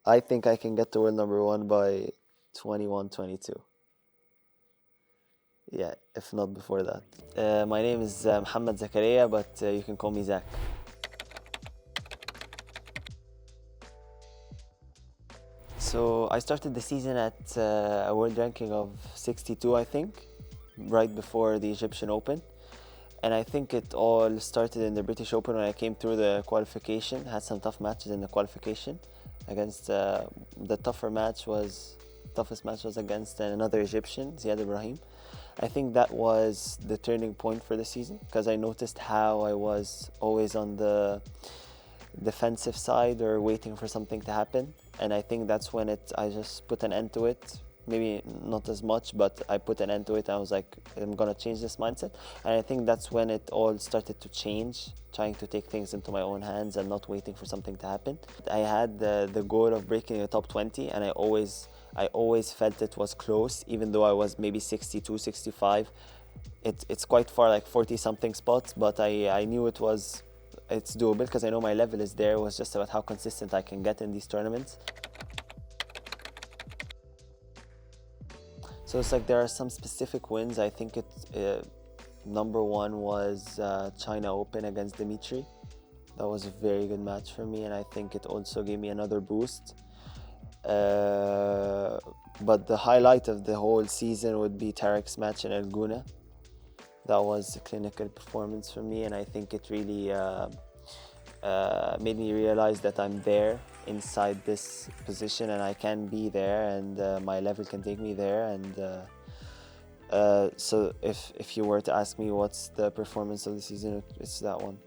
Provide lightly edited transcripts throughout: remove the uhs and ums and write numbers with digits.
I think I can get to world number one by 21, 22. Yeah, if not before that. My name is Mohamad Zakaria, but you can call me Zach. So I started the season at a world ranking of 62, I think, right before the Egyptian Open. And I think it all started in the British Open when I came through the qualification. Had some tough matches in the qualification. Against the toughest match was against another Egyptian, Ziad Ibrahim. I think that was the turning point for the season because I noticed how I was always on the defensive side or waiting for something to happen, and I think that's when I just put an end to it. Maybe not as much, but I put an end to it. I was like, I'm gonna change this mindset, and I think that's when it all started to change, trying to take things into my own hands and not waiting for something to happen. I had the goal of breaking the top 20, and I always felt it was close, even though I was maybe 62, 65. It's quite far, like 40 something spots, but I knew it's doable because I know my level is there. It was just about how consistent I can get in these tournaments. So it's like there are some specific wins. I think number one was China Open against Dimitri. That was a very good match for me, and I think it also gave me another boost. But the highlight of the whole season would be Tarek's match in El Guna. That was a clinical performance for me, and I think it really made me realize that I'm there inside this position and I can be there, and my level can take me there. And so if you were to ask me what's the performance of the season, it's that one.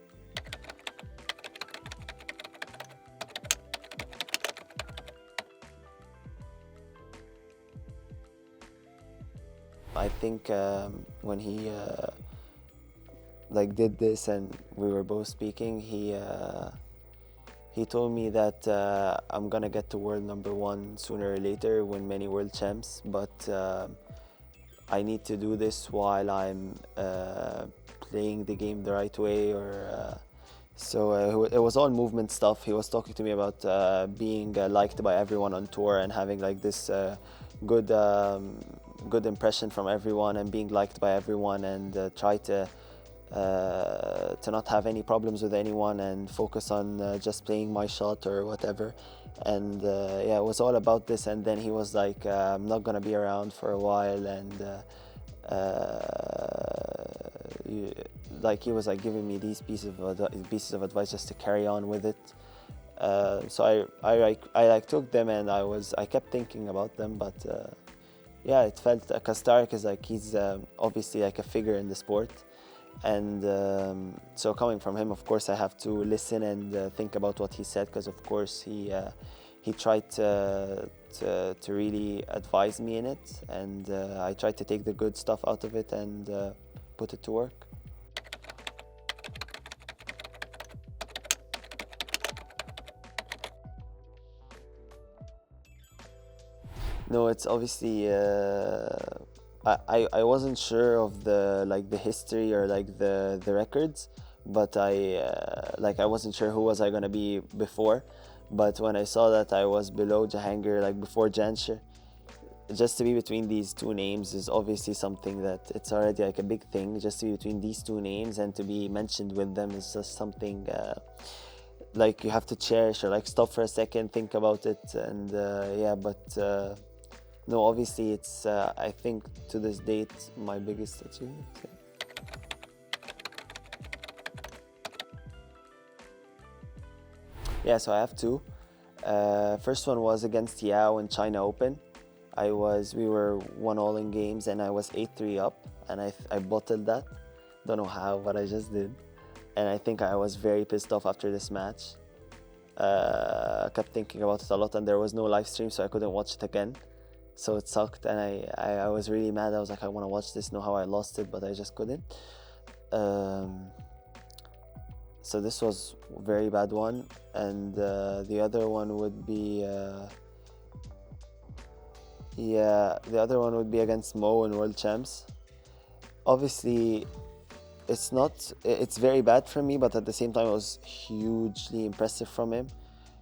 I think when he did this and we were both speaking, he told me that I'm gonna get to world number one sooner or later, win many world champs, but I need to do this while I'm playing the game the right way. So it was all movement stuff. He was talking to me about being liked by everyone on tour and having like this good good impression from everyone and being liked by everyone, and try to not have any problems with anyone and focus on just playing my shot or whatever. And yeah, it was all about this. And then he was like, I'm not gonna be around for a while, and he was like giving me these pieces of advice just to carry on with it. So I took them, and I kept thinking about them, but yeah, it felt like Tarek is like, he's obviously like a figure in the sport, and so coming from him, of course I have to listen and think about what he said, because of course he tried to really advise me in it, and I tried to take the good stuff out of it and put it to work. No, it's obviously I wasn't sure of the history or like the records, but I wasn't sure who was I gonna be before. But when I saw that I was below Jahangir, like before Janshir, just to be between these two names is obviously something that it's already like a big thing. Just to be between these two names and to be mentioned with them is just something like you have to cherish, or like stop for a second, think about it, and yeah. But no, obviously it's I think to this date my biggest achievement. Yeah. Yeah, so I have two. First one was against Yao in China Open. We were 1-1 in games, and I was 8-3 up, and I bottled that. Don't know how, but I just did. And I think I was very pissed off after this match. I kept thinking about it a lot, and there was no live stream, so I couldn't watch it again. So it sucked, and I was really mad. I was like, I want to watch this, know how I lost it, but I just couldn't. So this was a very bad one. And the other one would be against Mo in World Champs. Obviously it's very bad for me, but at the same time it was hugely impressive from him.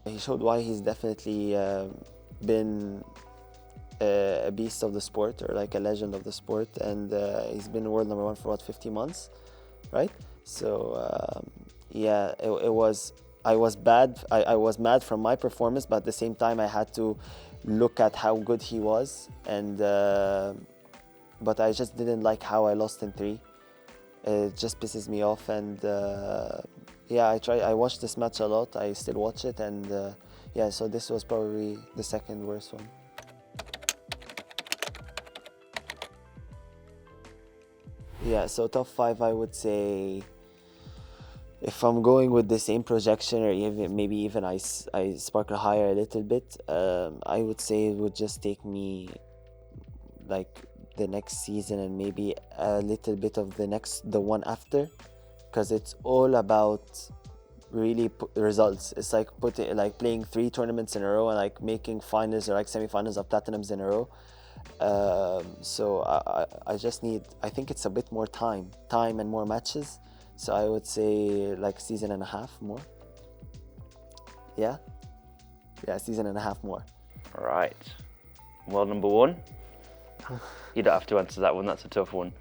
He showed why he's definitely been a beast of the sport, or like a legend of the sport, and he's been world number one for what, 50 months, right? So yeah, it was. I was bad. I was mad from my performance, but at the same time, I had to look at how good he was, and but I just didn't like how I lost in three. It just pisses me off, and yeah, I watched this match a lot. I still watch it, and yeah, so this was probably the second worst one. Yeah, so top five, I would say, if I'm going with the same projection, or even maybe even I sparkle higher a little bit, I would say it would just take me like the next season, and maybe a little bit of the one after, because it's all about really results. It's like playing 3 tournaments in a row, and like making finals or like semi-finals of platinums in a row. So I just need, I think it's a bit more time and more matches. So I would say like season and a half more. Yeah, season and a half more. All right. Well, number one. You don't have to answer that one. That's a tough one.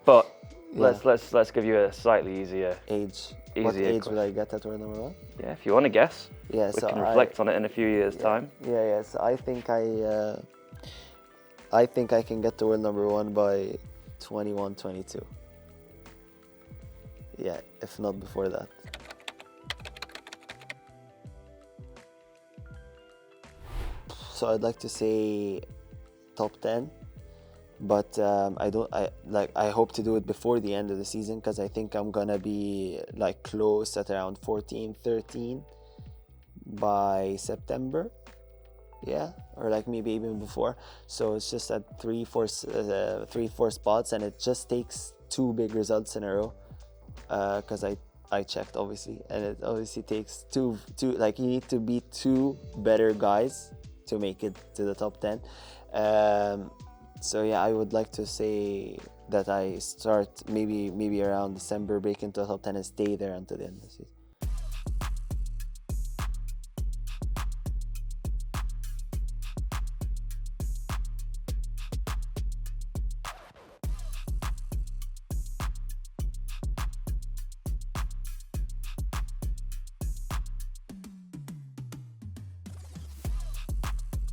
But Yeah. let's give you a slightly easier Age. Easier What age question. would I get at world number one? Yeah, if you want to guess. Yeah, We so can reflect on it in a few years' time. Yeah. So I think I can get to world number one by 21, 22. Yeah, if not before that. So I'd like to say top 10, but I hope to do it before the end of the season, because I think I'm gonna be like close at around 14, 13 by September. Yeah, or like maybe even before. So it's just at 3-4 spots, and it just takes 2 big results in a row, because I checked obviously, and it obviously takes two, like you need to beat 2 better guys to make it to the top 10. So yeah, I would like to say that I start maybe around December, break into the top 10 and stay there until the end of the season.